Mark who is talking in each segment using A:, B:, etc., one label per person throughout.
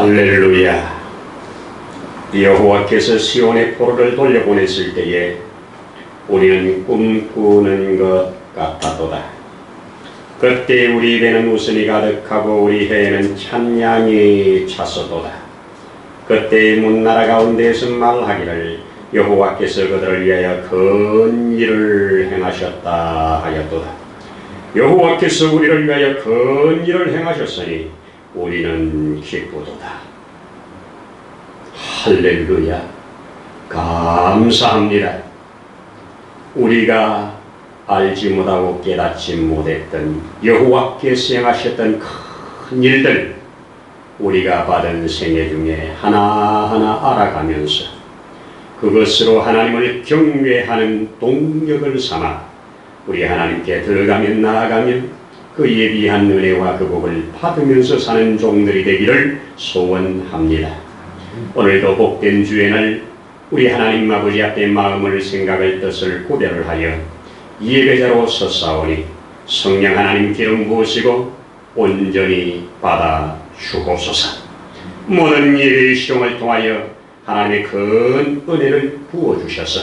A: 할렐루야. 여호와께서 시온의 포로를 돌려보냈을 때에 우리는 꿈꾸는 것 같았도다. 그때 우리 입에는 웃음이 가득하고 우리 혀에는 찬양이 찼었도다. 그때 문나라 가운데에서 말하기를 여호와께서 그들을 위하여 큰 일을 행하셨다 하였도다. 여호와께서 우리를 위하여 큰 일을 행하셨으니 우리는 기쁘도다. 할렐루야. 감사합니다. 우리가 알지 못하고 깨닫지 못했던 여호와께서 행하셨던 큰 일들, 우리가 받은 생애 중에 하나하나 알아가면서 그것으로 하나님을 경외하는 동력을 삼아 우리 하나님께 들어가며 나아가며 그 예비한 은혜와 그 복을 받으면서 사는 종들이 되기를 소원합니다. 오늘도 복된 주의 날 우리 하나님 아버지 앞에 마음을 생각을 뜻을 고대를 하여 예배자로 서사오니 성령 하나님 기름 부으시고 온전히 받아 주옵소서. 모든 예배의 시종을 통하여 하나님의 큰 은혜를 부어주셔서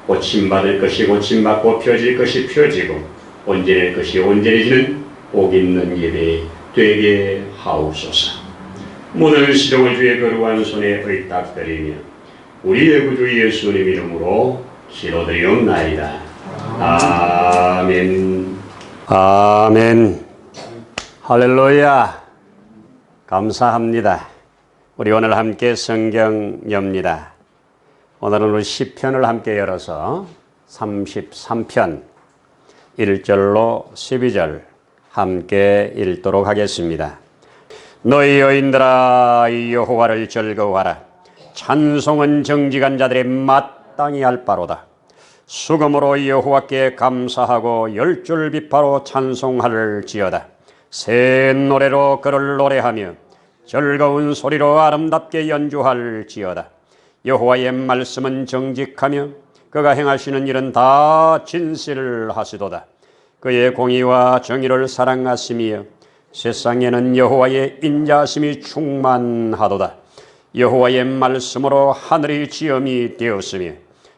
A: 고침받을 것이 고침받고 펴질 것이 펴지고 온전해질 것이 온전해지는 복 있는 예배 되게 하옵소서. 모든 시종을 주의 거룩한 손에 의탁드리며 우리의 구주 예수님 이름으로 기도드리옵나이다. 아멘. 아멘. 할렐루야. 감사합니다. 우리 오늘 함께 성경 엽니다. 오늘은 우리 시편을 함께 열어서 33편 1절로 12절 함께 읽도록 하겠습니다. 너희 여인들아 여호와를 즐거워하라. 찬송은 정직한 자들의 마땅히 할 바로다. 수금으로 여호와께 감사하고 열줄 비파로 찬송할지어다. 새 노래로 그를 노래하며 즐거운 소리로 아름답게 연주할지어다. 여호와의 말씀은 정직하며 그가 행하시는 일은 다 진실하시도다. 그의 공의와 정의를 사랑하시며 세상에는 여호와의 인자하심이 충만하도다. 여호와의 말씀으로 하늘이 지음이 되었으며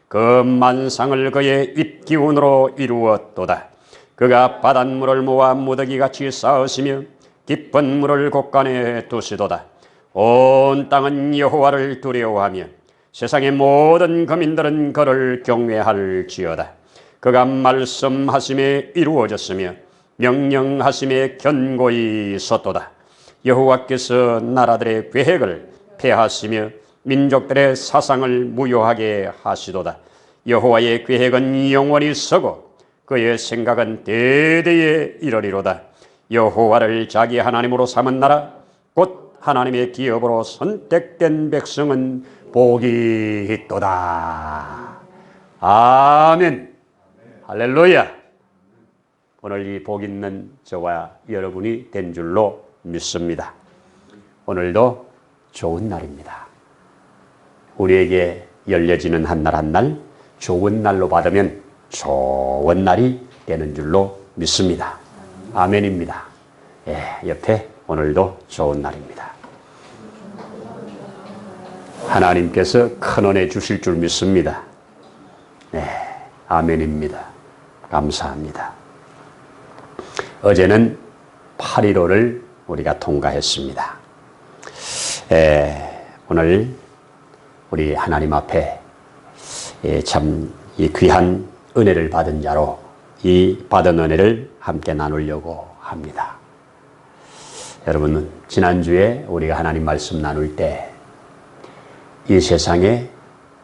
A: 그 만상을 그의 입기운으로 이루었도다. 그가 바닷물을 모아 무더기같이 쌓으시며 깊은 물을 곳간에 두시도다. 온 땅은 여호와를 두려워하며 세상의 모든 거민들은 그를 경외할지어다. 그가 말씀하심에 이루어졌으며 명령하심에 견고히 섰도다. 여호와께서 나라들의 계획을 폐하시며 민족들의 사상을 무효하게 하시도다. 여호와의 계획은 영원히 서고 그의 생각은 대대에 이르리로다. 여호와를 자기 하나님으로 삼은 나라 곧 하나님의 기업으로 선택된 백성은 복이 있도다. 아멘. 할렐루야. 오늘 이 복 있는 저와 여러분이 된 줄로 믿습니다. 오늘도 좋은 날입니다. 우리에게 열려지는 한 날 한 날 좋은 날로 받으면 좋은 날이 되는 줄로 믿습니다. 아멘입니다. 옆에 오늘도 좋은 날입니다. 하나님께서 큰 은혜 주실 줄 믿습니다. 아멘입니다. 감사합니다. 어제는 8.15를 우리가 통과했습니다. 오늘 우리 하나님 앞에 참 이 귀한 은혜를 받은 자로 이 받은 은혜를 함께 나누려고 합니다. 여러분, 지난주에 우리가 하나님 말씀 나눌 때 이 세상의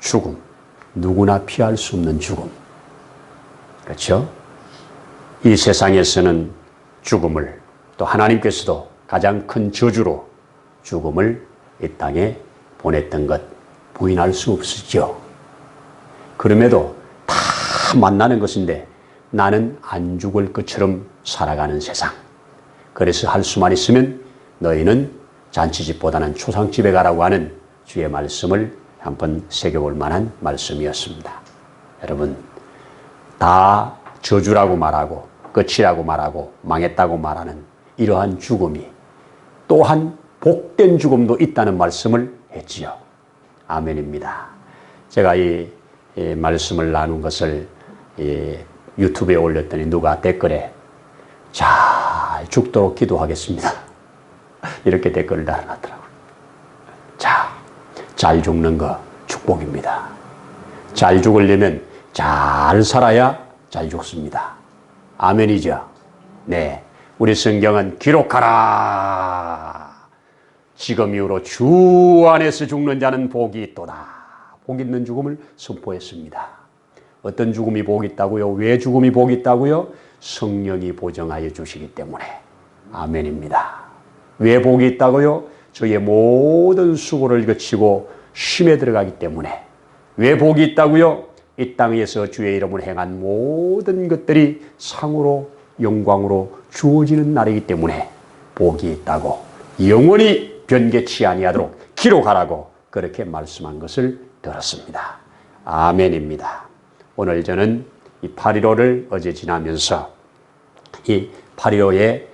A: 죽음, 누구나 피할 수 없는 죽음, 그렇죠? 이 세상에서는 죽음을, 또 하나님께서도 가장 큰 저주로 죽음을 이 땅에 보냈던 것 부인할 수 없으죠. 그럼에도 다 만나는 것인데 나는 안 죽을 것처럼 살아가는 세상. 그래서 할 수만 있으면 너희는 잔치집보다는 초상집에 가라고 하는 주의 말씀을 한번 새겨볼 만한 말씀이었습니다. 여러분, 다 저주라고 말하고 끝이라고 말하고 망했다고 말하는 이러한 죽음이 또한 복된 죽음도 있다는 말씀을 했지요. 아멘입니다. 제가 이 말씀을 나눈 것을 유튜브에 올렸더니 누가 댓글에 잘 죽도록 기도하겠습니다. 이렇게 댓글을 달아놨더라고요. 자, 잘 죽는 거 축복입니다. 잘 죽으려면 잘 살아야 잘 죽습니다. 아멘이죠? 네. 우리 성경은 기록하라. 지금 이후로 주 안에서 죽는 자는 복이 있도다. 복 있는 죽음을 선포했습니다. 어떤 죽음이 복이 있다고요? 왜 죽음이 복이 있다고요? 성령이 보정하여 주시기 때문에. 아멘입니다. 왜 복이 있다고요? 저의 모든 수고를 거치고 쉼에 들어가기 때문에. 왜 복이 있다고요? 이 땅에서 주의 이름을 행한 모든 것들이 상으로 영광으로 주어지는 날이기 때문에 복이 있다고 영원히 변개치 아니하도록 기록하라고 그렇게 말씀한 것을 들었습니다. 아멘입니다. 오늘 저는 이 8.15를 어제 지나면서 이 8.15의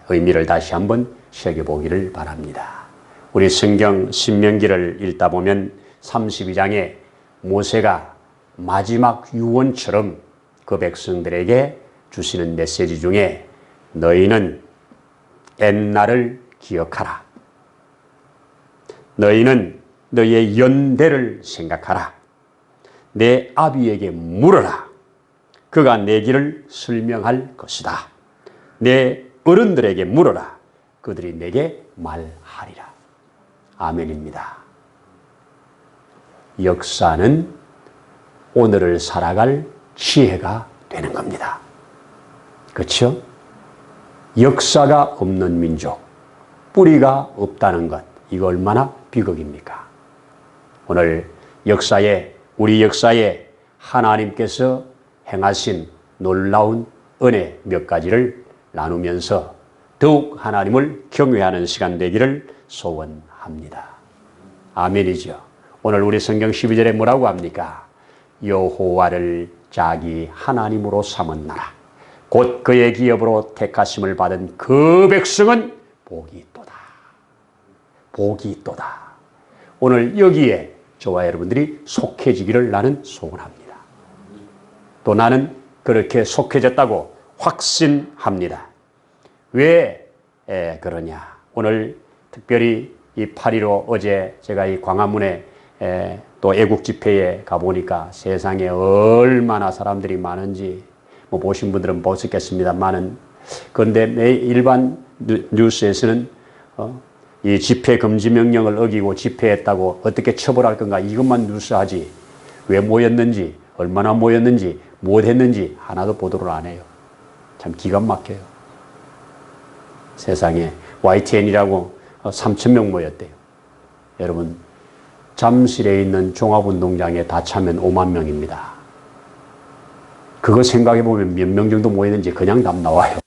A: 의미를 다시 한번 새겨보기를 바랍니다. 우리 성경 신명기를 읽다 보면 32장에 모세가 마지막 유언처럼 그 백성들에게 주시는 메시지 중에 너희는 옛날을 기억하라. 너희는 너희의 연대를 생각하라. 내 아비에게 물어라. 그가 내 길을 설명할 것이다. 내 어른들에게 물어라. 그들이 내게 말하리라. 아멘입니다. 역사는 오늘을 살아갈 지혜가 되는 겁니다. 그렇죠? 역사가 없는 민족, 뿌리가 없다는 것, 이거 얼마나 비극입니까? 오늘 역사에, 우리 역사에 하나님께서 행하신 놀라운 은혜 몇 가지를 나누면서 더욱 하나님을 경외하는 시간 되기를 소원합니다. 아멘이죠. 오늘 우리 성경 12절에 뭐라고 합니까? 여호와를 자기 하나님으로 삼은 나라, 곧 그의 기업으로 택하심을 받은 그 백성은 복이 있도다. 복이 있도다. 오늘 여기에 저와 여러분들이 속해지기를 나는 소원합니다. 또 나는 그렇게 속해졌다고 확신합니다. 왜 그러냐? 오늘 특별히 이 8.15 어제 제가 이 광화문에 또 애국 집회에 가보니까 세상에 얼마나 사람들이 많은지 뭐 보신 분들은 보셨겠습니다만은, 그런데 일반 뉴스에서는 이 집회 금지 명령을 어기고 집회했다고 어떻게 처벌할 건가 이것만 뉴스하지 왜 모였는지, 얼마나 모였는지, 뭘 했는지 하나도 보도를 안 해요. 참 기가 막혀요. 세상에 YTN이라고 3,000명 모였대요. 여러분, 잠실에 있는 종합운동장에 다 차면 5만 명입니다. 그거 생각해보면 몇 명 정도 모이는지 그냥 답 나와요.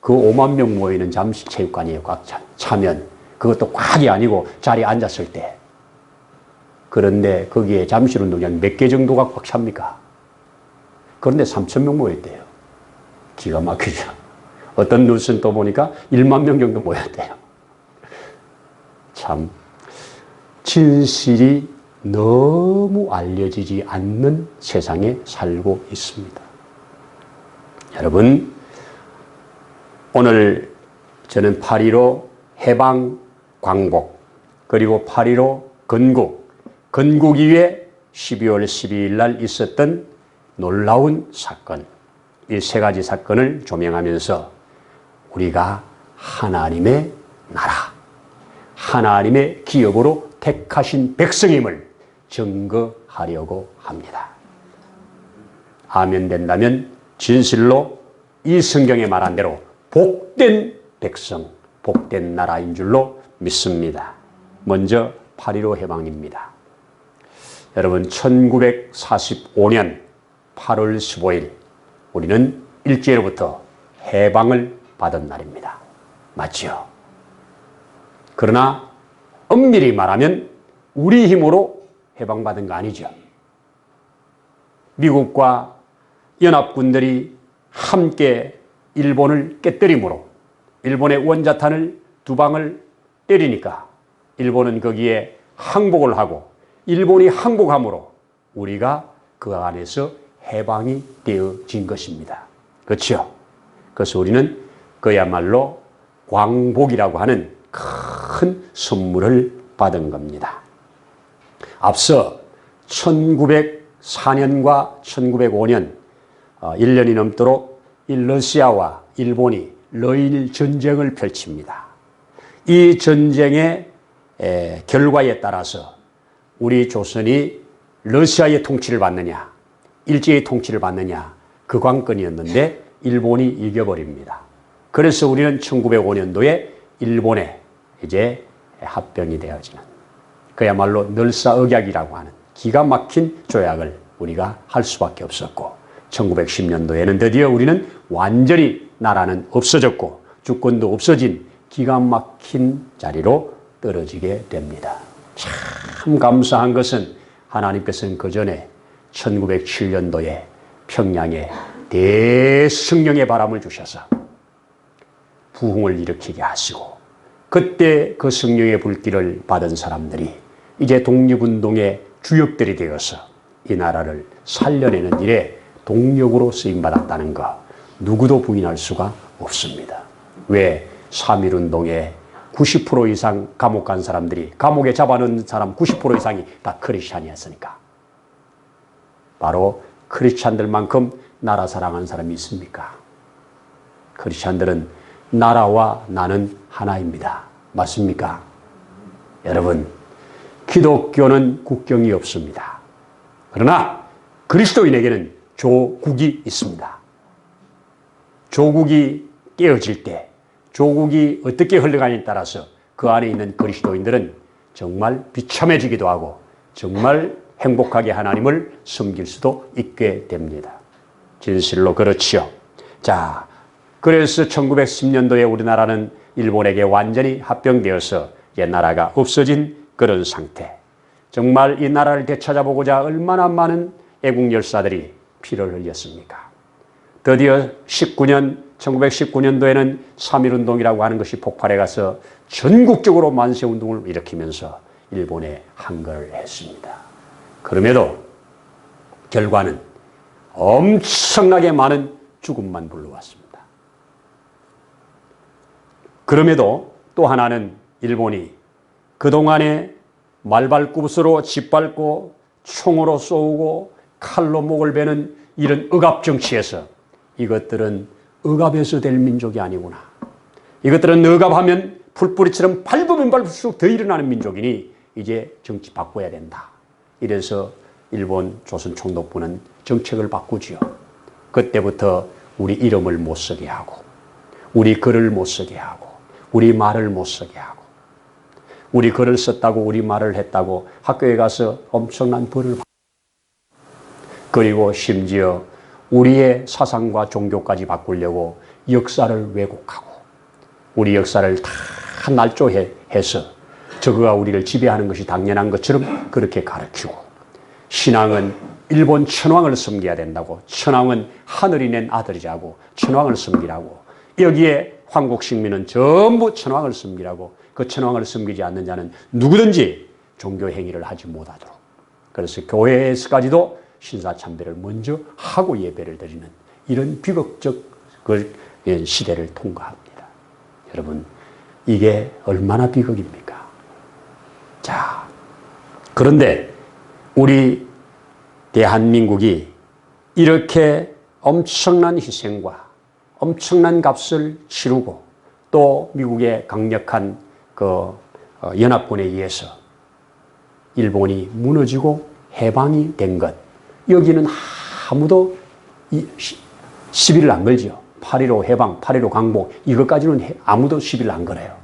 A: 그 5만 명 모이는 잠실 체육관이에요. 꽉 차면. 그것도 꽉이 아니고 자리에 앉았을 때. 그런데 거기에 잠실운동장 몇 개 정도가 꽉 찹니까? 그런데 3,000명 모였대요. 기가 막히죠. 어떤 뉴스는 또 보니까 1만 명 정도 모였대요. 참 진실이 너무 알려지지 않는 세상에 살고 있습니다. 여러분, 오늘 저는 8.15 해방 광복, 그리고 8.15 건국 이후에 12월 12일 날 있었던 놀라운 사건, 이 세 가지 사건을 조명하면서 우리가 하나님의 나라, 하나님의 기업으로 택하신 백성임을 증거하려고 합니다. 아멘 된다면 진실로 이 성경에 말한 대로 복된 백성, 복된 나라인 줄로 믿습니다. 먼저 8.15 해방입니다. 여러분, 1945년 8월 15일 우리는 일제로부터 해방을 받은 날입니다. 맞죠? 그러나 엄밀히 말하면 우리 힘으로 해방받은 거 아니죠. 미국과 연합군들이 함께 일본을 깨뜨림으로 일본의 원자탄을 2방을 때리니까 일본은 거기에 항복을 하고 일본이 항복함으로 우리가 그 안에서 해방이 되어진 것입니다. 그렇죠? 그래서 우리는 그야말로 광복이라고 하는 큰 선물을 받은 겁니다. 앞서 1904년과 1905년 1년이 넘도록 러시아와 일본이 러일 전쟁을 펼칩니다. 이 전쟁의 결과에 따라서 우리 조선이 러시아의 통치를 받느냐 일제의 통치를 받느냐 그 관건이었는데 일본이 이겨버립니다. 그래서 우리는 1905년도에 일본에 이제 합병이 되어지는 그야말로 늘사억약이라고 하는 기가 막힌 조약을 우리가 할 수밖에 없었고 1910년도에는 드디어 우리는 완전히 나라는 없어졌고 주권도 없어진 기가 막힌 자리로 떨어지게 됩니다. 참 감사한 것은 하나님께서는 그 전에 1907년도에 평양에 대성령의 바람을 주셔서 부흥을 일으키게 하시고 그때 그 성령의 불길을 받은 사람들이 이제 독립운동의 주역들이 되어서 이 나라를 살려내는 일에 동력으로 쓰임받았다는 것 누구도 부인할 수가 없습니다. 왜 3.1운동에 90% 이상 감옥 간 사람들이 감옥에 잡아놓은 사람 90% 이상이 다 크리스찬이었으니까. 바로 크리스찬들만큼 나라 사랑하는 사람이 있습니까? 크리스찬들은 나라와 나는 하나입니다. 맞습니까? 여러분, 기독교는 국경이 없습니다. 그러나 그리스도인에게는 조국이 있습니다. 조국이 깨어질 때 조국이 어떻게 흘러가느냐에 따라서 그 안에 있는 그리스도인들은 정말 비참해지기도 하고 정말 행복하게 하나님을 섬길 수도 있게 됩니다. 진실로 그렇지요. 자, 그래서 1910년도에 우리나라는 일본에게 완전히 합병되어서 이제 나라가 없어진 그런 상태. 정말 이 나라를 되찾아보고자 얼마나 많은 애국 열사들이 피를 흘렸습니까? 드디어 1919년도에는 3.1운동이라고 하는 것이 폭발해 가서 전국적으로 만세운동을 일으키면서 일본에 항거를 했습니다. 그럼에도 결과는 엄청나게 많은 죽음만 불러왔습니다. 그럼에도 또 하나는 일본이 그동안에 말발굽으로 짓밟고 총으로 쏘고 칼로 목을 베는 이런 억압 정치에서 이것들은 억압에서 될 민족이 아니구나. 이것들은 억압하면 풀뿌리처럼 밟으면 밟을수록 더 일어나는 민족이니 이제 정치 바꿔야 된다. 이래서 일본 조선총독부는 정책을 바꾸지요. 그때부터 우리 이름을 못 쓰게 하고 우리 글을 못 쓰게 하고 우리 말을 못 쓰게 하고 우리 글을 썼다고 우리 말을 했다고 학교에 가서 엄청난 벌을 받고 그리고 심지어 우리의 사상과 종교까지 바꾸려고 역사를 왜곡하고 우리 역사를 다 날조해서 저거가 우리를 지배하는 것이 당연한 것처럼 그렇게 가르치고 신앙은 일본 천황을 섬겨야 된다고 천황은 하늘이 낸 아들이라고 천황을 섬기라고 여기에 한국 식민은 전부 천황을 섬기라고 그 천황을 섬기지 않는 자는 누구든지 종교 행위를 하지 못하도록 그래서 교회에서까지도 신사참배를 먼저 하고 예배를 드리는 이런 비극적 시대를 통과합니다. 여러분 이게 얼마나 비극입니까? 자, 그런데 우리 대한민국이 이렇게 엄청난 희생과 엄청난 값을 치르고 또 미국의 강력한 그 연합군에 의해서 일본이 무너지고 해방이 된 것 여기는 아무도 시비를 안 걸죠. 8.15 해방, 8.15 강복 이것까지는 아무도 시비를 안 걸어요.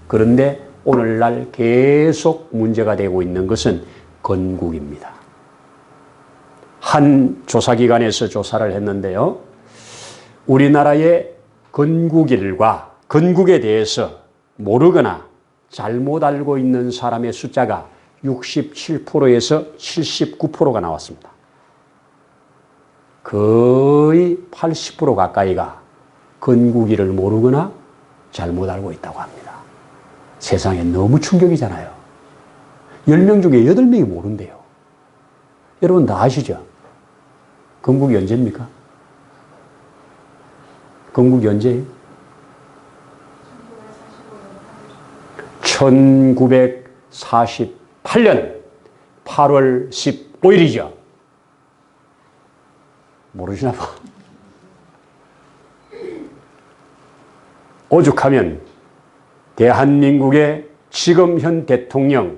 A: 그런데 오늘날 계속 문제가 되고 있는 것은 건국입니다. 한 조사기관에서 조사를 했는데요. 우리나라의 건국일과 건국에 대해서 모르거나 잘못 알고 있는 사람의 숫자가 67%에서 79%가 나왔습니다. 거의 80% 가까이가 건국일을 모르거나 잘못 알고 있다고 합니다. 세상에 너무 충격이잖아요. 10명 중에 8명이 모른대요. 여러분 다 아시죠? 건국이 언제입니까? 건국이 언제예요? 1948년 8월 15일이죠. 모르시나 봐. 오죽하면 대한민국의 지금 현 대통령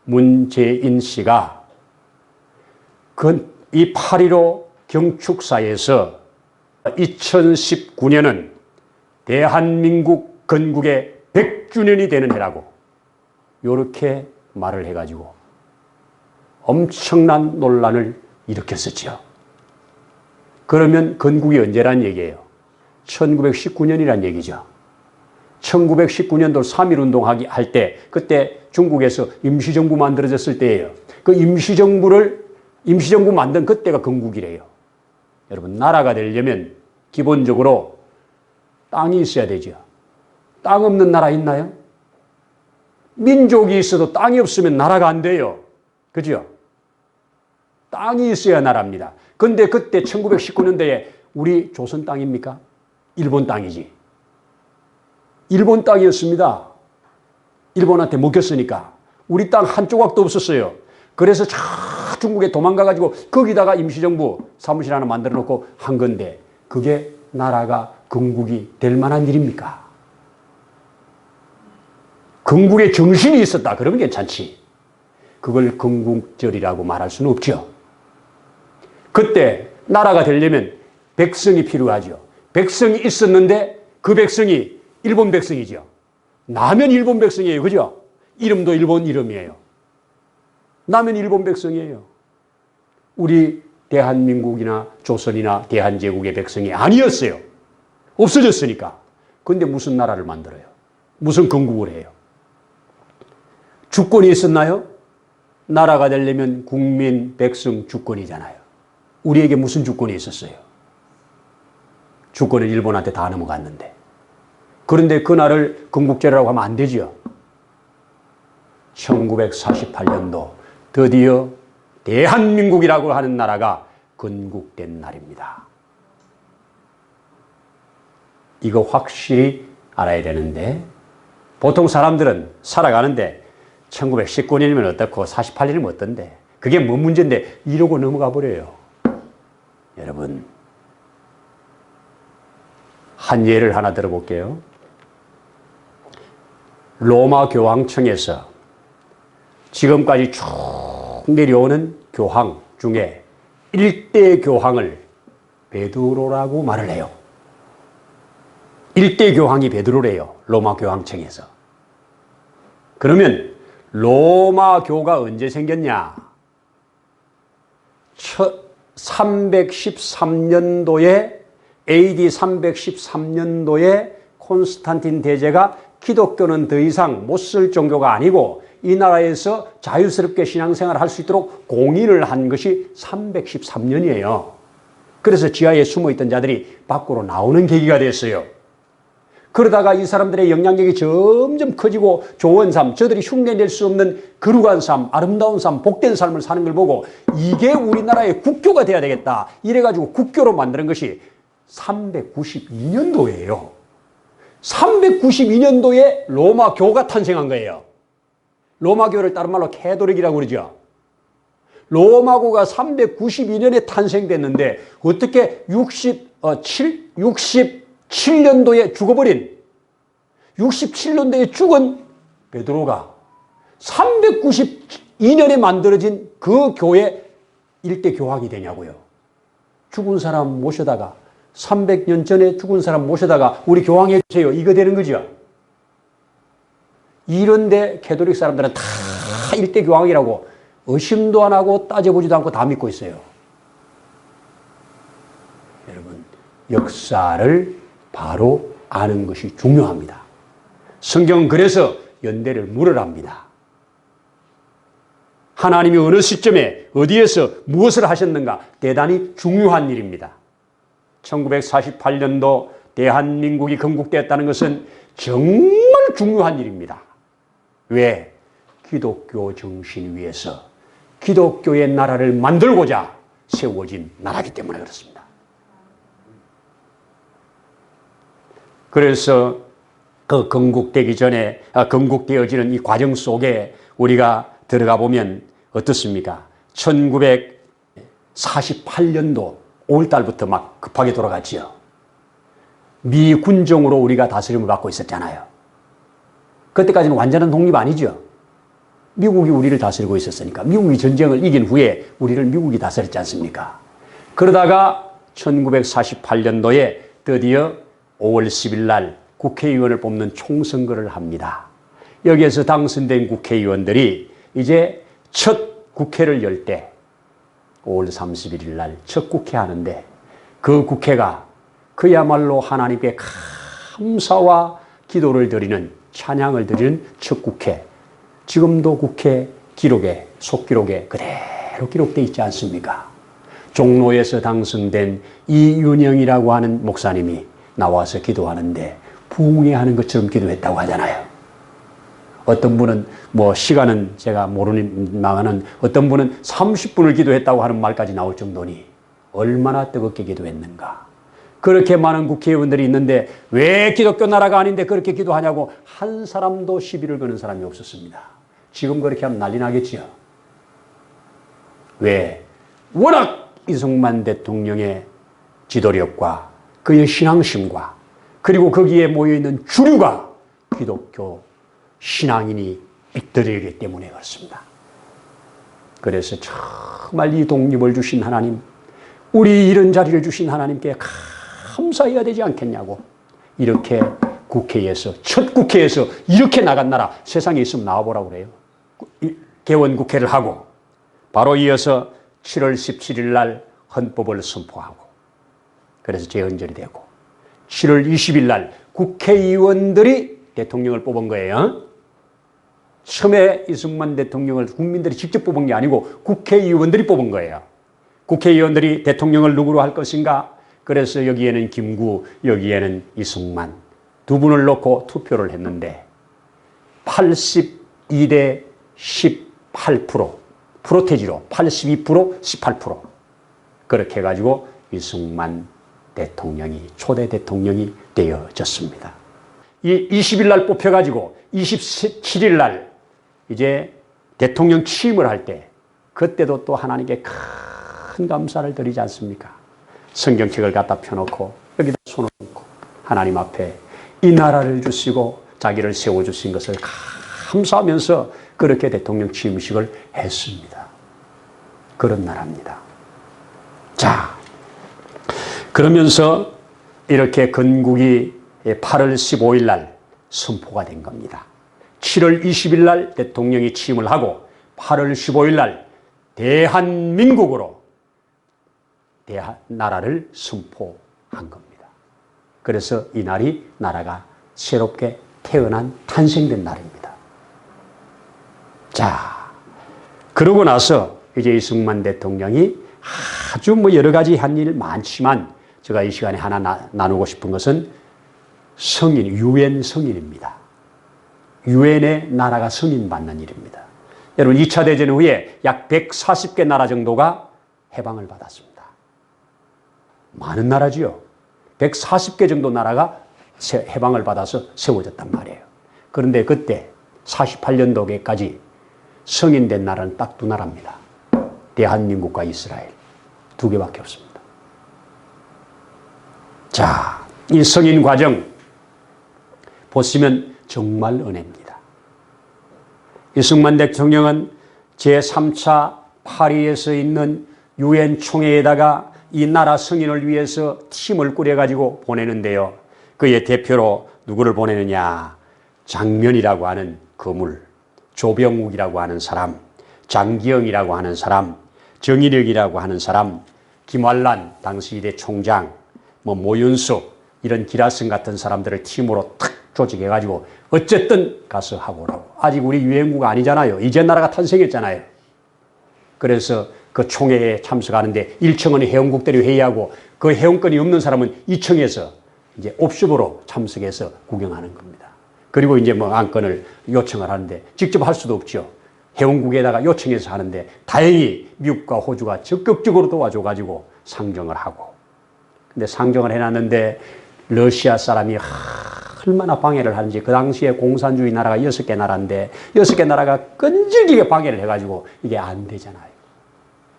A: 문재인 씨가 이 8.15 경축사에서 2019년은 대한민국 건국의 100주년이 되는 해라고 이렇게 말을 해가지고 엄청난 논란을 일으켰었죠. 그러면 건국이 언제란 얘기예요? 1919년이란 얘기죠. 1919년도 3.1운동 할 때, 그때 중국에서 임시정부 만들어졌을 때예요. 그 임시정부 만든 그때가 건국이래요. 여러분, 나라가 되려면 기본적으로 땅이 있어야 되죠. 땅 없는 나라 있나요? 민족이 있어도 땅이 없으면 나라가 안 돼요. 그죠? 땅이 있어야 나라입니다. 근데 그때 1919년도에 우리 조선 땅입니까? 일본 땅이지. 일본 땅이었습니다. 일본한테 먹혔으니까. 우리 땅 한 조각도 없었어요. 그래서 저 중국에 도망가가지고 거기다가 임시정부 사무실 하나 만들어 놓고 한 건데 그게 나라가 건국이 될 만한 일입니까? 건국의 정신이 있었다. 그러면 괜찮지. 그걸 건국절이라고 말할 수는 없죠. 그때 나라가 되려면 백성이 필요하죠. 백성이 있었는데 그 백성이 일본 백성이죠. 나면 일본 백성이에요. 그죠? 이름도 일본 이름이에요. 나면 일본 백성이에요. 우리 대한민국이나 조선이나 대한제국의 백성이 아니었어요. 없어졌으니까. 근데 무슨 나라를 만들어요? 무슨 건국을 해요? 주권이 있었나요? 나라가 되려면 국민, 백성 주권이잖아요. 우리에게 무슨 주권이 있었어요? 주권은 일본한테 다 넘어갔는데. 그런데 그날을 건국제라고 하면 안 되죠. 1948년도 드디어 대한민국이라고 하는 나라가 건국된 날입니다. 이거 확실히 알아야 되는데 보통 사람들은 살아가는데 1919년이면 어떻고 48년이면 어떤데 그게 뭔 문제인데 이러고 넘어가 버려요. 여러분 한 예를 하나 들어볼게요. 로마 교황청에서 지금까지 쭉 내려오는 교황 중에 1대 교황을 베드로라고 말을 해요. 1대 교황이 베드로래요. 로마 교황청에서. 그러면 로마 교가 언제 생겼냐? 313년도에 AD 313년도에 콘스탄틴 대제가 기독교는 더 이상 못 쓸 종교가 아니고 이 나라에서 자유스럽게 신앙생활을 할 수 있도록 공인을 한 것이 313년이에요. 그래서 지하에 숨어있던 자들이 밖으로 나오는 계기가 됐어요. 그러다가 이 사람들의 영향력이 점점 커지고 좋은 삶, 저들이 흉내낼 수 없는 거룩한 삶, 아름다운 삶, 복된 삶을 사는 걸 보고 이게 우리나라의 국교가 돼야 되겠다. 이래가지고 국교로 만드는 것이 392년도예요. 392년도에 로마교가 탄생한 거예요. 로마교를 다른 말로 캐도릭이라고 그러죠. 로마교가 392년에 탄생됐는데 어떻게 67년도에 죽어버린 67년도에 죽은 베드로가 392년에 만들어진 그 교회 일대 교황이 되냐고요. 죽은 사람 모셔다가 300년 전에 죽은 사람 모셔다가 우리 교황해 주세요. 이거 되는 거죠. 이런데 캐톨릭 사람들은 다 일대 교황이라고 의심도 안 하고 따져보지도 않고 다 믿고 있어요. 여러분, 역사를 바로 아는 것이 중요합니다. 성경은 그래서 연대를 물으랍니다. 하나님이 어느 시점에 어디에서 무엇을 하셨는가 대단히 중요한 일입니다. 1948년도 대한민국이 건국되었다는 것은 정말 중요한 일입니다. 왜? 기독교 정신 위에서 기독교의 나라를 만들고자 세워진 나라이기 때문에 그렇습니다. 그래서 그 건국되어지는 이 과정 속에 우리가 들어가 보면 어떻습니까? 1948년도 5월달부터 막 급하게 돌아갔지요. 미 군정으로 우리가 다스림을 받고 있었잖아요. 그때까지는 완전한 독립 아니죠. 미국이 우리를 다스리고 있었으니까. 미국이 전쟁을 이긴 후에 우리를 미국이 다스렸지 않습니까? 그러다가 1948년도에 드디어 5월 10일 날 국회의원을 뽑는 총선거를 합니다. 여기에서 당선된 국회의원들이 이제 첫 국회를 열 때 5월 31일 날 첫 국회 하는데 그 국회가 그야말로 하나님께 감사와 기도를 드리는 찬양을 드리는 첫 국회. 지금도 국회 기록에 속기록에 그대로 기록되어 있지 않습니까? 종로에서 당선된 이윤영이라고 하는 목사님이 나와서 기도하는데 부흥회하는 것처럼 기도했다고 하잖아요. 어떤 분은 시간은 제가 모르는 어떤 분은 30분을 기도했다고 하는 말까지 나올 정도니 얼마나 뜨겁게 기도했는가. 그렇게 많은 국회의원들이 있는데 왜 기독교 나라가 아닌데 그렇게 기도하냐고 한 사람도 시비를 거는 사람이 없었습니다. 지금 그렇게 하면 난리 나겠지요. 왜? 워낙 이승만 대통령의 지도력과 그의 신앙심과 그리고 거기에 모여있는 주류가 기독교 신앙인이 잇들이기 때문에 그렇습니다. 그래서 정말 이 독립을 주신 하나님, 우리 이런 자리를 주신 하나님께 감사해야 되지 않겠냐고 이렇게 국회에서 첫 국회에서 이렇게 나간 나라 세상에 있으면 나와보라고 그래요. 개원국회를 하고 바로 이어서 7월 17일 날 헌법을 선포하고 그래서 재헌절이 되고 7월 20일 날 국회의원들이 대통령을 뽑은 거예요. 처음에 이승만 대통령을 국민들이 직접 뽑은 게 아니고 국회의원들이 뽑은 거예요. 국회의원들이 대통령을 누구로 할 것인가? 그래서 여기에는 김구, 여기에는 이승만 두 분을 놓고 투표를 했는데 82대 18% 프로테지로 82% 18% 그렇게 해가지고 이승만 대통령이 초대 대통령이 되어졌습니다. 이 20일 날 뽑혀가지고 27일 날 이제 대통령 취임을 할 때 그때도 또 하나님께 큰 감사를 드리지 않습니까? 성경책을 갖다 펴놓고 여기다 손을 얹고 하나님 앞에 이 나라를 주시고 자기를 세워주신 것을 감사하면서 그렇게 대통령 취임식을 했습니다. 그런 나라입니다. 자, 그러면서 이렇게 건국이 8월 15일 날 선포가 된 겁니다. 7월 20일 날 대통령이 취임을 하고 8월 15일 날 대한민국으로 나라를 선포한 겁니다. 그래서 이 날이 나라가 새롭게 태어난 탄생된 날입니다. 자, 그러고 나서 이제 이승만 대통령이 아주 여러 가지 한 일 많지만 제가 이 시간에 하나 나누고 싶은 것은 성인, 유엔 성인입니다. 유엔의 나라가 승인받는 일입니다. 여러분 2차 대전 후에 약 140개 나라 정도가 해방을 받았습니다. 많은 나라지요. 140개 정도 나라가 해방을 받아서 세워졌단 말이에요. 그런데 그때 48년도까지 승인된 나라는 딱 두 나라입니다. 대한민국과 이스라엘 두 개밖에 없습니다. 자, 이 승인 과정 보시면 정말 은혜입니다. 이승만 대통령은 제3차 파리에서 있는 유엔 총회에다가 이 나라 승인을 위해서 팀을 꾸려가지고 보내는데요. 그의 대표로 누구를 보내느냐? 장면이라고 하는 거물, 조병욱이라고 하는 사람, 장기영이라고 하는 사람, 정일혁이라고 하는 사람, 김환란 당시 이대 총장, 모윤숙 이런 기라성 같은 사람들을 팀으로 탁 조직해가지고 어쨌든 가서 하고 오라고. 아직 우리 유엔국가 아니잖아요. 이제 나라가 탄생했잖아요. 그래서 그 총회에 참석하는데 1층은 회원국들이 회의하고 그 회원권이 없는 사람은 2층에서 이제 옵션으로 참석해서 구경하는 겁니다. 그리고 이제 뭐 안건을 요청을 하는데 직접 할 수도 없죠. 회원국에다가 요청해서 하는데 다행히 미국과 호주가 적극적으로 도와줘가지고 상정을 하고, 근데 상정을 해놨는데 러시아 사람이 얼마나 방해를 하는지. 그 당시에 공산주의 나라가 6개 나라인데 6개 나라가 끈질기게 방해를 해가지고 이게 안 되잖아요.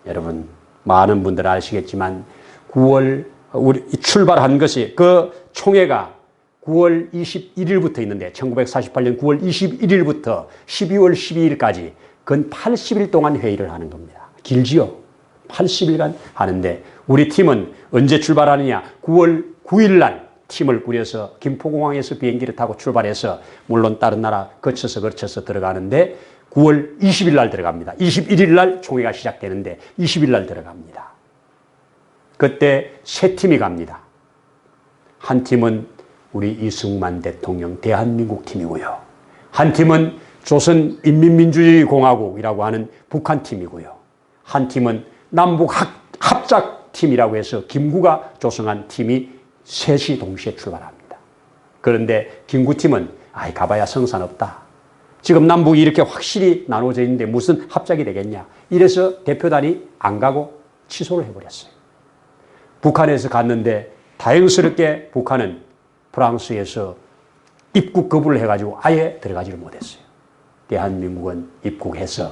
A: 여러분, 많은 분들 아시겠지만 9월 우리 출발한 것이, 그 총회가 9월 21일부터 있는데 1948년 9월 21일부터 12월 12일까지 근 80일 동안 회의를 하는 겁니다. 길지요? 80일간 하는데 우리 팀은 언제 출발하느냐? 9월 9일 날 팀을 꾸려서 김포공항에서 비행기를 타고 출발해서, 물론 다른 나라 거쳐서 들어가는데 9월 20일 날 들어갑니다. 21일 날 총회가 시작되는데 20일 날 들어갑니다. 그때 세 팀이 갑니다. 한 팀은 우리 이승만 대통령 대한민국 팀이고요. 한 팀은 조선인민민주주의공화국이라고 하는 북한 팀이고요. 한 팀은 남북 합작팀이라고 해서 김구가 조성한 팀이 셋이 동시에 출발합니다. 그런데 김구팀은 가봐야 성산 없다. 지금 남북이 이렇게 확실히 나눠져 있는데 무슨 합작이 되겠냐. 이래서 대표단이 안 가고 취소를 해버렸어요. 북한에서 갔는데 다행스럽게 북한은 프랑스에서 입국 거부를 해가지고 아예 들어가지를 못했어요. 대한민국은 입국해서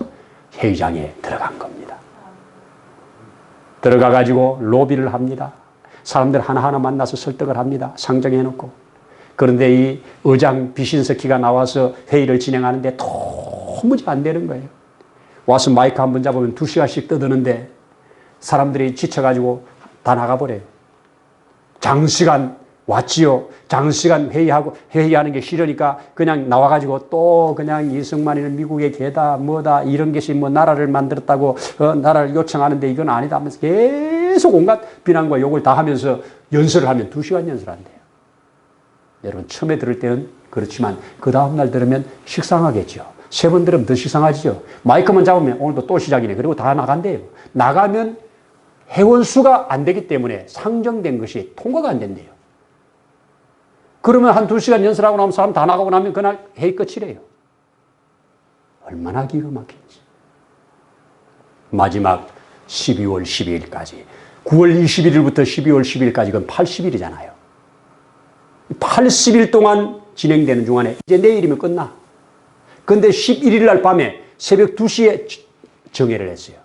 A: 회의장에 들어간 겁니다. 들어가가지고 로비를 합니다. 사람들 하나하나 만나서 설득을 합니다. 상정해놓고. 그런데 이 의장 비신스키가 나와서 회의를 진행하는데 도무지 안 되는 거예요. 와서 마이크 한 번 잡으면 2시간씩 떠드는데 사람들이 지쳐가지고 다 나가버려요. 장시간 왔지요. 장시간 회의하는 게 싫으니까 그냥 나와가지고 또 그냥 이승만이는 미국의 개다 뭐다 이런 것이 뭐 나라를 만들었다고 나라를 요청하는데 이건 아니다 하면서 계속 온갖 비난과 욕을 다 하면서 연설을 하면 2시간 연설한대요. 여러분, 처음에 들을 때는 그렇지만 그 다음날 들으면 식상하겠죠. 3번 들으면 더 식상하죠. 마이크만 잡으면 오늘도 또 시작이네. 그리고 다 나간대요. 나가면 회원수가 안 되기 때문에 상정된 것이 통과가 안 된대요. 그러면 한 2시간 연설하고 나면 사람 다 나가고 나면 그날 회의 끝이래요. 얼마나 기가 막힌지. 마지막 12월 12일까지, 9월 21일부터 12월 12일까지 그건 80일이잖아요. 80일 동안 진행되는 중간에 이제 내일이면 끝나. 근데 11일 날 밤에 새벽 2시에 정회를 했어요.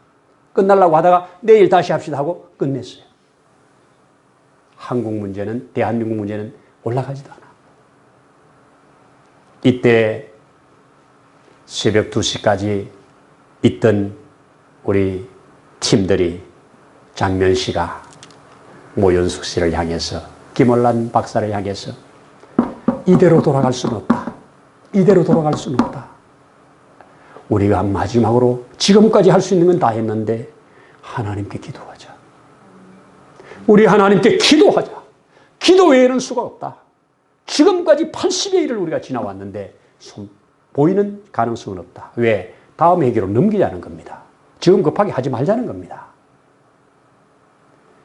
A: 끝나려고 하다가 내일 다시 합시다 하고 끝냈어요. 한국 문제는, 대한민국 문제는 올라가지도 않아. 이때 새벽 2시까지 있던 우리 팀들이 장면 씨가 모윤숙 씨를 향해서, 김월란 박사를 향해서 이대로 돌아갈 수는 없다. 이대로 돌아갈 수는 없다. 우리가 마지막으로 지금까지 할 수 있는 건 다 했는데 하나님께 기도하자. 우리 하나님께 기도하자. 기도 외에는 수가 없다. 지금까지 80여 일을 우리가 지나왔는데 보이는 가능성은 없다. 왜? 다음 회기로 넘기자는 겁니다. 지금 급하게 하지 말자는 겁니다.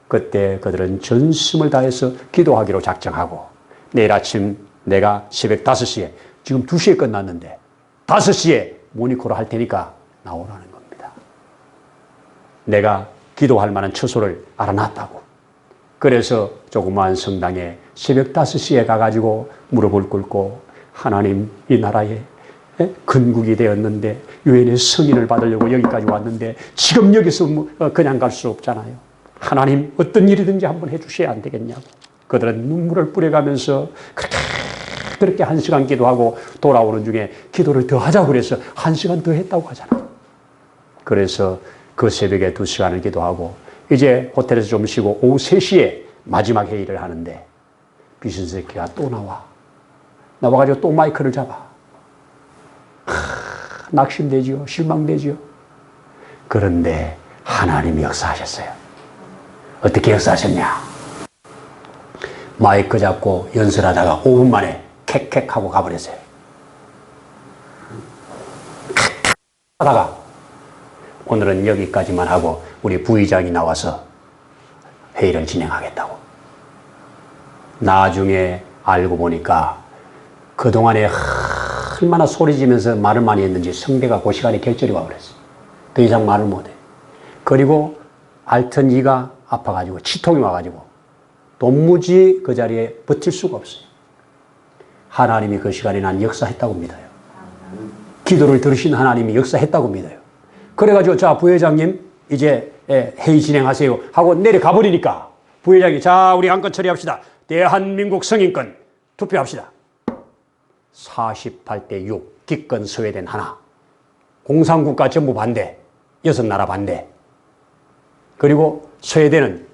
A: 그때 그들은 전심을 다해서 기도하기로 작정하고, 내일 아침 내가 새벽 5시에, 지금 2시에 끝났는데 5시에 모니코로 할 테니까 나오라는 겁니다. 내가 기도할 만한 처소를 알아놨다고. 그래서 조그마한 성당에 새벽 5시에 가가지고 무릎을 꿇고, 하나님, 이 나라에 건국이 되었는데 유엔의 승인을 받으려고 여기까지 왔는데 지금 여기서 그냥 갈 수 없잖아요. 하나님, 어떤 일이든지 한번 해주셔야 안 되겠냐고. 그들은 눈물을 뿌려가면서 그렇게 1시간 기도하고 돌아오는 중에 기도를 더 하자고 그래서 1시간 더 했다고 하잖아요. 그래서 그 새벽에 2시간을 기도하고 이제 호텔에서 좀 쉬고 오후 3시에 마지막 회의를 하는데 비신스키가 또 나와가지고 또 마이크를 잡아. 낙심되지요. 실망되지요. 그런데 하나님이 역사하셨어요. 어떻게 역사하셨냐? 마이크 잡고 연설하다가 5분 만에 캑캑 하고 가버렸어요. 하다가 오늘은 여기까지만 하고 우리 부의장이 나와서 회의를 진행하겠다고. 나중에 알고 보니까 그동안에 얼마나 소리지면서 말을 많이 했는지 성대가 그 시간에 결절이 와버렸어요. 더 이상 말을 못해. 그리고 앓던 이가 아파가지고 치통이 와가지고 도무지 그 자리에 버틸 수가 없어요. 하나님이 그 시간에 난 역사했다고 믿어요. 기도를 들으신 하나님이 역사했다고 믿어요. 그래가지고 자 부회장님 이제 회의 진행하세요 하고 내려가 버리니까 부회장이 자 우리 안건 처리합시다. 대한민국 성인권 투표합시다. 48대 6 기권 스웨덴 하나, 공산국가 전부 반대, 6나라 반대. 그리고 스웨덴은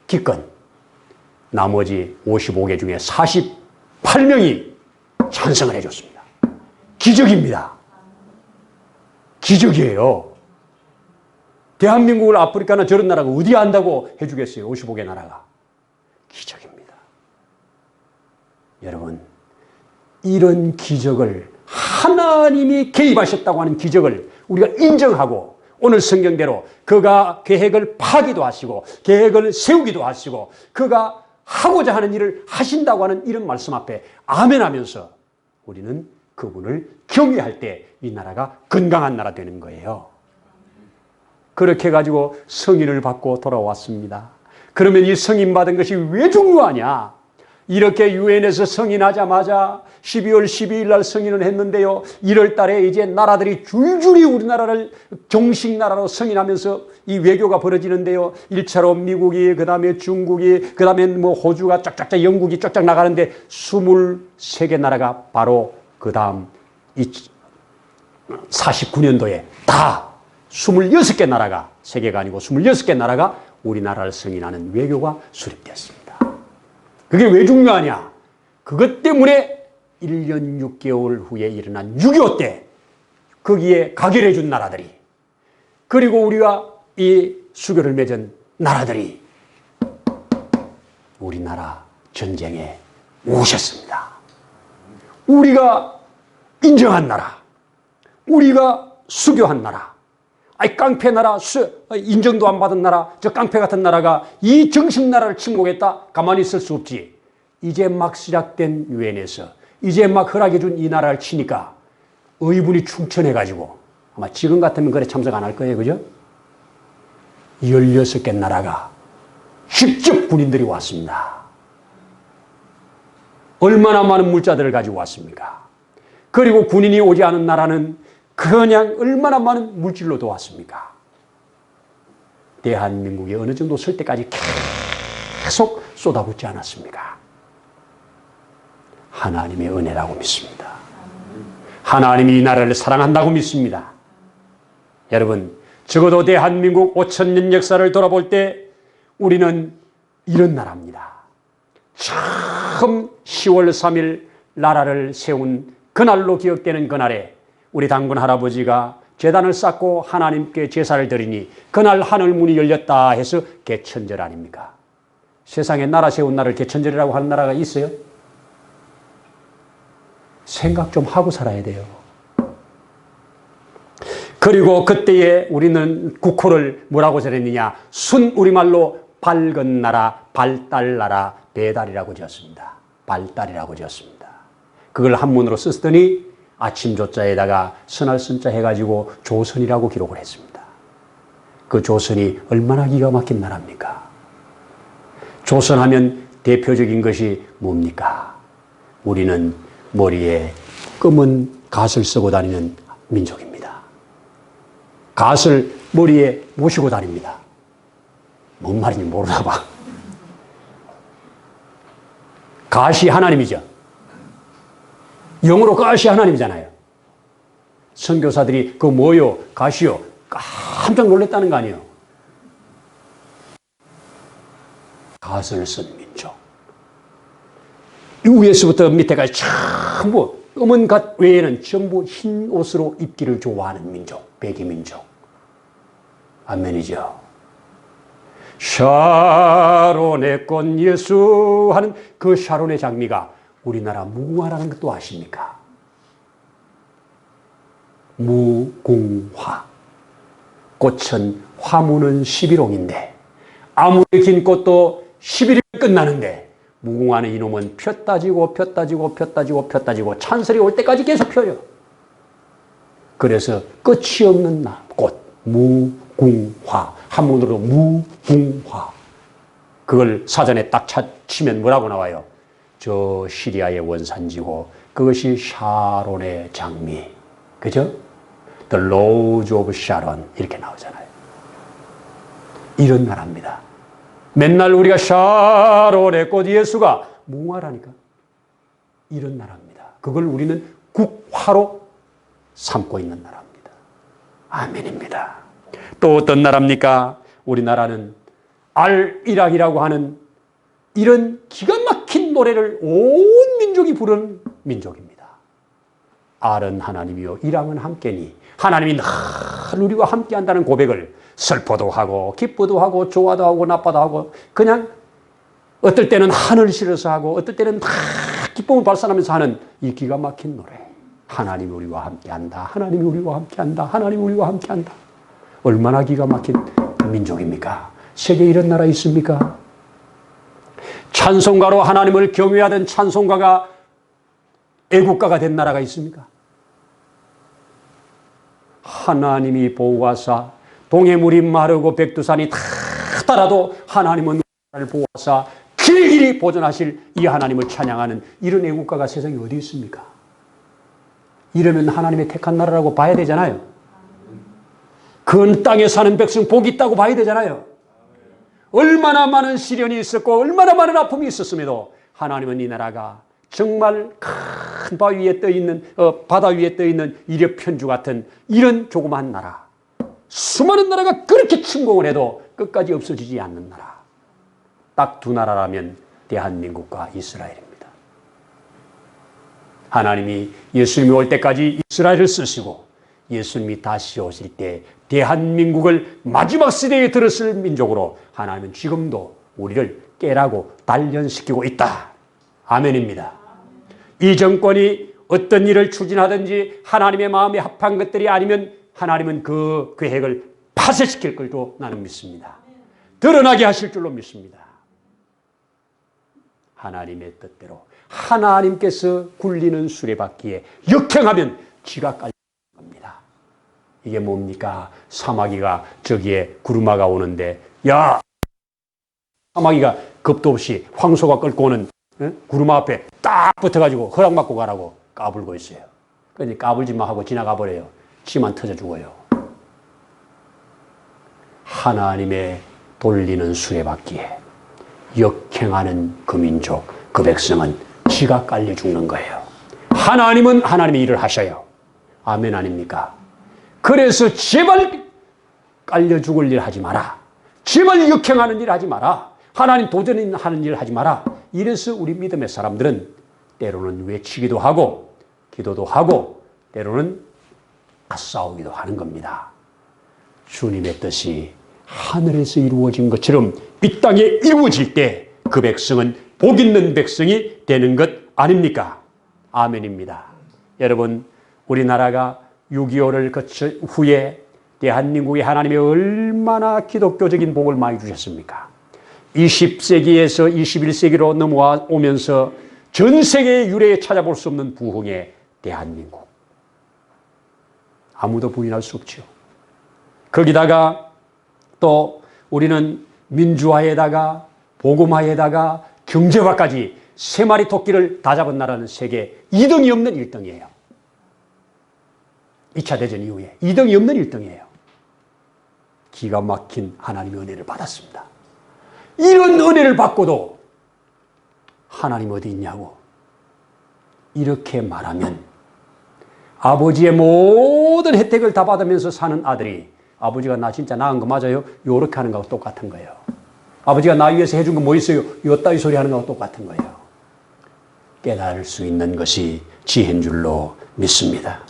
A: 기권, 나머지 55개 중에 48명이 찬성을 해줬습니다. 기적입니다. 기적이에요. 대한민국을 아프리카나 저런 나라가 어디 안다고 해주겠어요. 55개 나라가. 기적입니다. 여러분, 이런 기적을 하나님이 개입하셨다고 하는 기적을 우리가 인정하고 오늘 성경대로 그가 계획을 파기도 하시고 계획을 세우기도 하시고 그가 하고자 하는 일을 하신다고 하는 이런 말씀 앞에 아멘하면서 우리는 그분을 경외할 때 이 나라가 건강한 나라 되는 거예요. 그렇게 해가지고 승인을 받고 돌아왔습니다. 그러면 이 승인 받은 것이 왜 중요하냐? 이렇게 유엔에서 승인하자마자 12월 12일 날 승인을 했는데요. 1월 달에 이제 나라들이 줄줄이 우리나라를 정식 나라로 승인하면서 이 외교가 벌어지는데요. 1차로 미국이, 그 다음에 중국이, 그 다음에 뭐 호주가 쫙쫙쫙, 영국이 쫙쫙 나가는데 23개 나라가 바로 그 다음 49년도에 다 26개 나라가, 세계가 아니고 26개 나라가 우리나라를 승인하는 외교가 수립되었습니다. 그게 왜 중요하냐? 그것 때문에 1년 6개월 후에 일어난 6.25 때 거기에 가결해 준 나라들이, 그리고 우리가 이 수교를 맺은 나라들이 우리나라 전쟁에 오셨습니다. 우리가 인정한 나라, 우리가 수교한 나라, 아니 깡패 나라, 인정도 안 받은 나라, 저 깡패 같은 나라가 이 정식 나라를 침공했다? 가만히 있을 수 없지. 이제 막 시작된 유엔에서 이제 막 허락해 준 이 나라를 치니까 의분이 충천해가지고 아마 지금 같으면 그래 참석 안 할 거예요. 그죠? 16개 나라가 직접 군인들이 왔습니다. 얼마나 많은 물자들을 가지고 왔습니까? 그리고 군인이 오지 않은 나라는 그냥 얼마나 많은 물질로 도왔습니까? 대한민국이 어느 정도 설 때까지 계속 쏟아붓지 않았습니까? 하나님의 은혜라고 믿습니다. 하나님이 이 나라를 사랑한다고 믿습니다. 여러분, 적어도 대한민국 5000년 역사를 돌아볼 때 우리는 이런 나라입니다. 처음 10월 3일 나라를 세운 그날로 기억되는 그날에 우리 당군 할아버지가 제단을 쌓고 하나님께 제사를 드리니 그날 하늘 문이 열렸다 해서 개천절 아닙니까? 세상에 나라 세운 날을 개천절이라고 하는 나라가 있어요? 생각 좀 하고 살아야 돼요. 그리고 그때에 우리는 국호를 뭐라고 정했느냐? 순 우리말로 밝은 나라, 발달 나라, 배달이라고 지었습니다. 발달이라고 지었습니다. 그걸 한문으로 썼더니 아침 조자에다가 선할 선자 해가지고 조선이라고 기록을 했습니다. 그 조선이 얼마나 기가 막힌 나라입니까? 조선하면 대표적인 것이 뭡니까? 우리는 머리에 검은 갓을 쓰고 다니는 민족입니다. 갓을 머리에 모시고 다닙니다. 뭔 말인지 모르나 봐. 갓이 하나님이죠. 영어로 갓이 하나님이잖아요. 선교사들이 그 뭐요? 갓이요? 깜짝 놀랐다는 거 아니에요. 갓을 쓴 민족. 위에서부터 밑에까지 전부 검은 갓 외에는 전부 흰 옷으로 입기를 좋아하는 민족, 백이민족. 아멘이죠. 샤론의 꽃 예수 하는 그 샤론의 장미가 우리나라 무궁화라는 것도 아십니까? 무궁화. 꽃은 화무는 11홍인데 아무리 긴 꽃도 11일 끝나는데 무궁화는 이놈은 폈다지고 폈다지고 폈다지고 폈다지고 찬설이 올 때까지 계속 펴요. 그래서 끝이 없는 꽃, 무궁화. 한문으로 무궁화. 그걸 사전에 딱 치면 뭐라고 나와요? 저 시리아의 원산지고 그것이 샤론의 장미. 그죠? The Rose of Sharon 이렇게 나오잖아요. 이런 나라입니다. 맨날 우리가 샤론의 꽃 예수가 무궁화라니까. 이런 나라입니다. 그걸 우리는 국화로 삼고 있는 나라입니다. 아멘입니다. 또 어떤 나라입니까? 우리나라는 알이락이라고 하는 이런 기가 막힌 노래를 온 민족이 부르는 민족입니다. 알은 하나님이요 이락은 함께니 하나님이 늘 우리와 함께한다는 고백을 슬퍼도 하고 기쁘도 하고 좋아도 하고 나빠도 하고 그냥 어떨 때는 하늘 실어서 하고 어떨 때는 다 기쁨을 발산하면서 하는 이 기가 막힌 노래. 하나님이 우리와 함께한다. 하나님이 우리와 함께한다. 하나님이 우리와 함께한다. 얼마나 기가 막힌 민족입니까? 세계에 이런 나라 있습니까? 찬송가로 하나님을 경외하던 찬송가가 애국가가 된 나라가 있습니까? 하나님이 보호하사 동해물이 마르고 백두산이 다 달아도 하나님은 나를 보호하사 길길이 보존하실 이 하나님을 찬양하는 이런 애국가가 세상에 어디 있습니까? 이러면 하나님의 택한 나라라고 봐야 되잖아요. 그 땅에 사는 백성 복이 있다고 봐야 되잖아요. 얼마나 많은 시련이 있었고 얼마나 많은 아픔이 있었음에도 하나님은 이 나라가 정말 큰 바위 위에 떠있는 바다 위에 떠있는 이력편주 같은 이런 조그마한 나라, 수많은 나라가 그렇게 침공을 해도 끝까지 없어지지 않는 나라. 딱 두 나라라면 대한민국과 이스라엘입니다. 하나님이 예수님이 올 때까지 이스라엘을 쓰시고 예수님이 다시 오실 때 대한민국을 마지막 시대에 들었을 민족으로 하나님은 지금도 우리를 깨라고 단련시키고 있다. 아멘입니다. 이 정권이 어떤 일을 추진하든지 하나님의 마음에 합한 것들이 아니면 하나님은 그 계획을 파쇄시킬 걸로 나는 믿습니다. 드러나게 하실 줄로 믿습니다. 하나님의 뜻대로 하나님께서 굴리는 수레바퀴에 역행하면 쥐가 깔릴 겁니다. 이게 뭡니까? 사마귀가 저기에 구르마가 오는데 야! 사마귀가 겁도 없이 황소가 끌고 오는 구르마 앞에 딱 붙어가지고 허락받고 가라고 까불고 있어요. 그런데 까불지만 하고 지나가 버려요. 쥐만 터져 죽어요. 하나님의 돌리는 수레바퀴에 역행하는 그 민족, 그 백성은 쥐가 깔려 죽는 거예요. 하나님은 하나님의 일을 하셔요. 아멘 아닙니까? 그래서 제발 깔려 죽을 일 하지 마라. 제발 역행하는 일 하지 마라. 하나님 도전하는 일 하지 마라. 이래서 우리 믿음의 사람들은 때로는 외치기도 하고 기도도 하고 때로는 싸우기도 하는 겁니다. 주님의 뜻이 하늘에서 이루어진 것처럼 이 땅에 이루어질 때 그 백성은 복 있는 백성이 되는 것 아닙니까? 아멘입니다. 여러분, 우리나라가 6.25를 거친 후에 대한민국에 하나님이 얼마나 기독교적인 복을 많이 주셨습니까? 20세기에서 21세기로 넘어오면서 전 세계의 유래에 찾아볼 수 없는 부흥의 대한민국. 아무도 부인할 수 없죠. 거기다가 또 우리는 민주화에다가 복음화에다가 경제화까지 3마리 토끼를 다 잡은 나라는 세계 2등이 없는 1등이에요. 2차 대전 이후에 2등이 없는 1등이에요. 기가 막힌 하나님의 은혜를 받았습니다. 이런 은혜를 받고도 하나님 어디 있냐고 이렇게 말하면 아버지의 모든 혜택을 다 받으면서 사는 아들이 아버지가 나 진짜 낳은 거 맞아요? 요렇게 하는 거하고 똑같은 거예요. 아버지가 나 위해서 해준 거 뭐 있어요? 요 따위 소리 하는 거하고 똑같은 거예요. 깨달을 수 있는 것이 지혜인 줄로 믿습니다.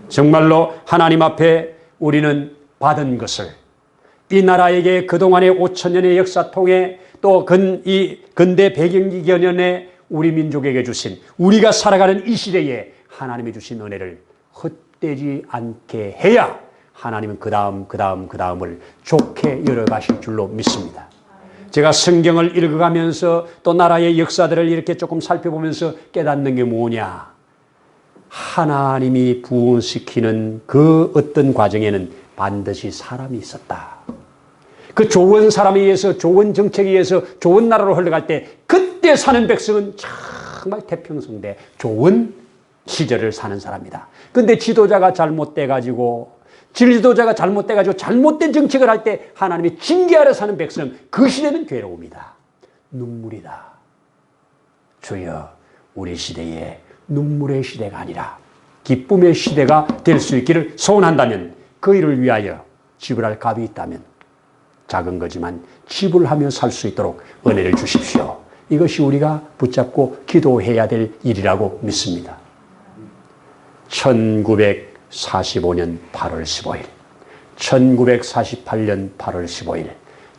A: 정말로 하나님 앞에 우리는 받은 것을 이 나라에게 그동안의 5,000년의 역사 통해 또 이 근대 100여기 년에 우리 민족에게 주신 우리가 살아가는 이 시대에 하나님이 주신 은혜를 헛되지 않게 해야 하나님은 그 다음을 좋게 열어가실 줄로 믿습니다. 제가 성경을 읽어가면서 또 나라의 역사들을 이렇게 조금 살펴보면서 깨닫는 게 뭐냐. 하나님이 부흥시키는 그 어떤 과정에는 반드시 사람이 있었다. 그 좋은 사람에 의해서, 좋은 정책에 의해서 좋은 나라로 흘러갈 때 그때 사는 백성은 정말 태평성대 좋은 시절을 사는 사람이다. 근데 지도자가 잘못돼가지고 잘못된 정책을 할 때 하나님이 징계하러 사는 백성, 그 시대는 괴로움이다. 눈물이다. 주여, 우리 시대에 눈물의 시대가 아니라 기쁨의 시대가 될 수 있기를 소원한다면, 그 일을 위하여 지불할 값이 있다면 작은 거지만 지불하며 살 수 있도록 은혜를 주십시오. 이것이 우리가 붙잡고 기도해야 될 일이라고 믿습니다. 1945년 8월 15일, 1948년 8월 15일,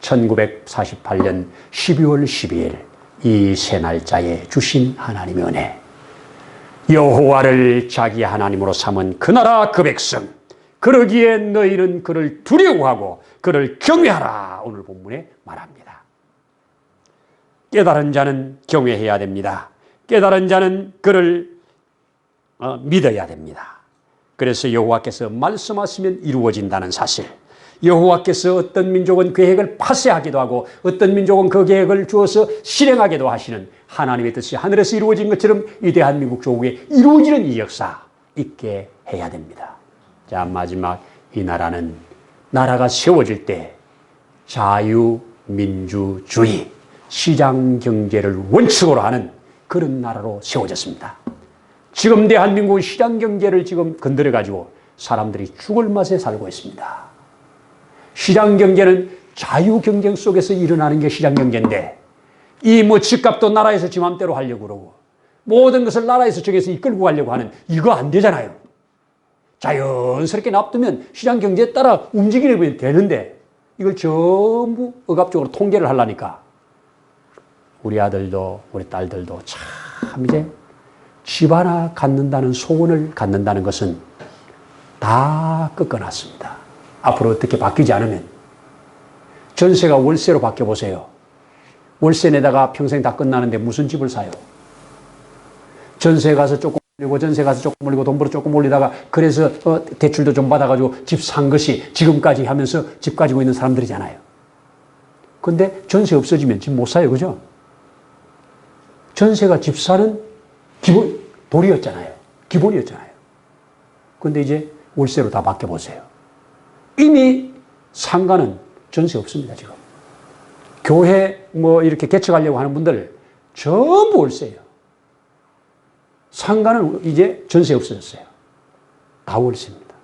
A: 1948년 12월 12일, 이 세 날짜에 주신 하나님의 은혜, 여호와를 자기 하나님으로 삼은 그 나라 그 백성, 그러기에 너희는 그를 두려워하고 그를 경외하라. 오늘 본문에 말합니다. 깨달은 자는 경외해야 됩니다. 깨달은 자는 그를 믿어야 됩니다. 그래서 여호와께서 말씀하시면 이루어진다는 사실, 여호와께서 어떤 민족은 계획을 파쇄하기도 하고 어떤 민족은 그 계획을 주어서 실행하기도 하시는 하나님의 뜻이 하늘에서 이루어진 것처럼 이 대한민국 조국에 이루어지는 이 역사 있게 해야 됩니다. 자, 마지막, 이 나라는 나라가 세워질 때 자유민주주의, 시장경제를 원칙으로 하는 그런 나라로 세워졌습니다. 지금 대한민국은 시장경제를 지금 건드려가지고 사람들이 죽을 맛에 살고 있습니다. 시장경제는 자유경쟁 속에서 일어나는 게 시장경제인데, 이 집값도 나라에서 지 맘대로 하려고 그러고 모든 것을 나라에서 정해서 이끌고 가려고 하는, 이거 안 되잖아요. 자연스럽게 놔두면 시장경제에 따라 움직이면 되는데, 이걸 전부 억압적으로 통제를 하려니까 우리 아들도 우리 딸들도 참 이제 집 하나 갖는다는 소원을 갖는다는 것은 다 꺾어놨습니다. 앞으로 어떻게 바뀌지 않으면, 전세가 월세로 바뀌어보세요. 월세 내다가 평생 다 끝나는데 무슨 집을 사요? 전세 가서 조금 올리고 전세 가서 조금 올리고 돈 벌어 조금 올리다가 그래서 대출도 좀 받아가지고 집 산 것이 지금까지 하면서 집 가지고 있는 사람들이잖아요. 근데 전세 없어지면 집 못 사요. 그죠? 전세가 집 사는 도리였잖아요. 기본이었잖아요. 근데 이제 월세로 다 바뀌어보세요. 이미 상가는 전세 없습니다, 지금. 교회 이렇게 개척하려고 하는 분들 전부 월세예요. 상가는 이제 전세 없어졌어요. 다 월세입니다.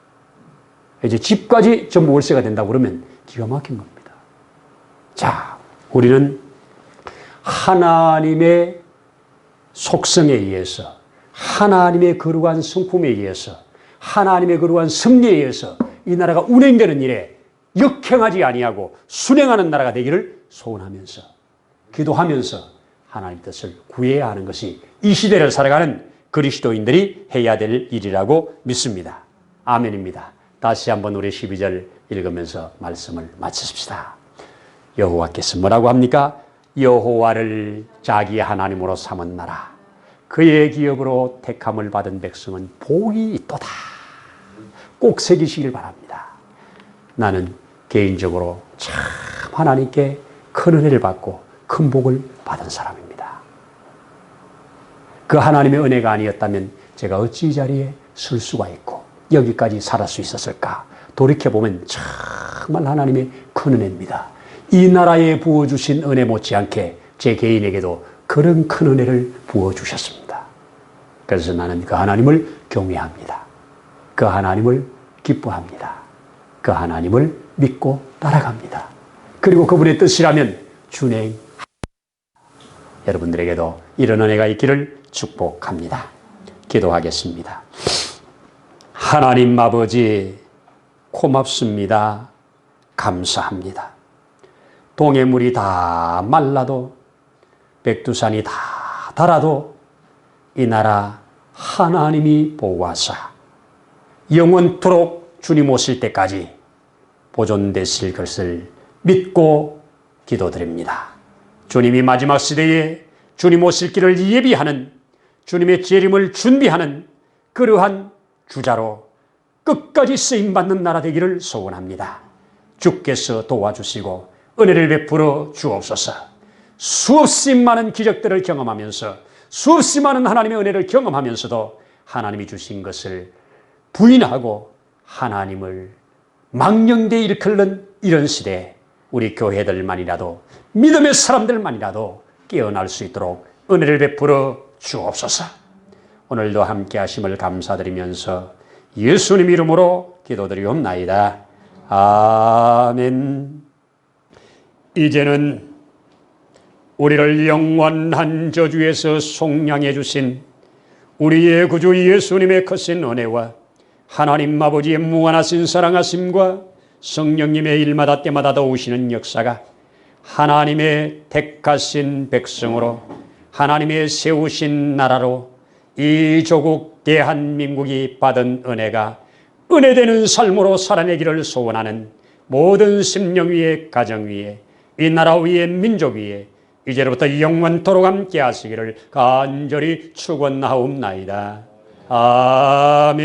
A: 이제 집까지 전부 월세가 된다고 그러면 기가 막힌 겁니다. 자, 우리는 하나님의 속성에 의해서, 하나님의 거룩한 성품에 의해서, 하나님의 거룩한 섭리에 의해서 이 나라가 운행되는 일에 역행하지 아니하고 순행하는 나라가 되기를 소원하면서, 기도하면서 하나님 뜻을 구해야 하는 것이 이 시대를 살아가는 그리스도인들이 해야 될 일이라고 믿습니다. 아멘입니다. 다시 한번 우리 12절 읽으면서 말씀을 마치십시다. 여호와께서 뭐라고 합니까? 여호와를 자기 하나님으로 삼은 나라, 그의 기업으로 택함을 받은 백성은 복이 있도다. 꼭 새기시길 바랍니다. 나는 개인적으로 참 하나님께 큰 은혜를 받고 큰 복을 받은 사람입니다. 그 하나님의 은혜가 아니었다면 제가 어찌 이 자리에 설 수가 있고 여기까지 살아 수 있었을까? 돌이켜보면 정말 하나님의 큰 은혜입니다. 이 나라에 부어주신 은혜 못지않게 제 개인에게도 그런 큰 은혜를 부어주셨습니다. 그래서 나는 그 하나님을 경외합니다. 그 하나님을 기뻐합니다. 그 하나님을 믿고 따라갑니다. 그리고 그분의 뜻이라면 준행합니다. 여러분들에게도 이런 은혜가 있기를 축복합니다. 기도하겠습니다. 하나님 아버지, 고맙습니다. 감사합니다. 동해물이 다 말라도, 백두산이 다 닳아도 이 나라 하나님이 보호하사 영원토록 주님 오실 때까지 보존되실 것을 믿고 기도드립니다. 주님이 마지막 시대에 주님 오실 길을 예비하는, 주님의 재림을 준비하는 그러한 주자로 끝까지 쓰임받는 나라 되기를 소원합니다. 주께서 도와주시고 은혜를 베풀어 주옵소서. 수없이 많은 기적들을 경험하면서 수없이 많은 하나님의 은혜를 경험하면서도 하나님이 주신 것을 부인하고 하나님을 망령되이 일컬는 이런 시대에 우리 교회들만이라도 믿음의 사람들만이라도 깨어날 수 있도록 은혜를 베풀어 주옵소서. 오늘도 함께 하심을 감사드리면서 예수님 이름으로 기도드리옵나이다. 아멘. 이제는 우리를 영원한 저주에서 속량해 주신 우리의 구주 예수님의 크신 은혜와 하나님 아버지의 무한하신 사랑하심과 성령님의 일마다 때마다 도우시는 역사가 하나님의 택하신 백성으로 하나님의 세우신 나라로 이 조국 대한민국이 받은 은혜가 은혜되는 삶으로 살아내기를 소원하는 모든 심령 위에 가정 위에 이 나라 위에 민족 위에 이제로부터 영원토록 함께 하시기를 간절히 축원하옵나이다. 아멘.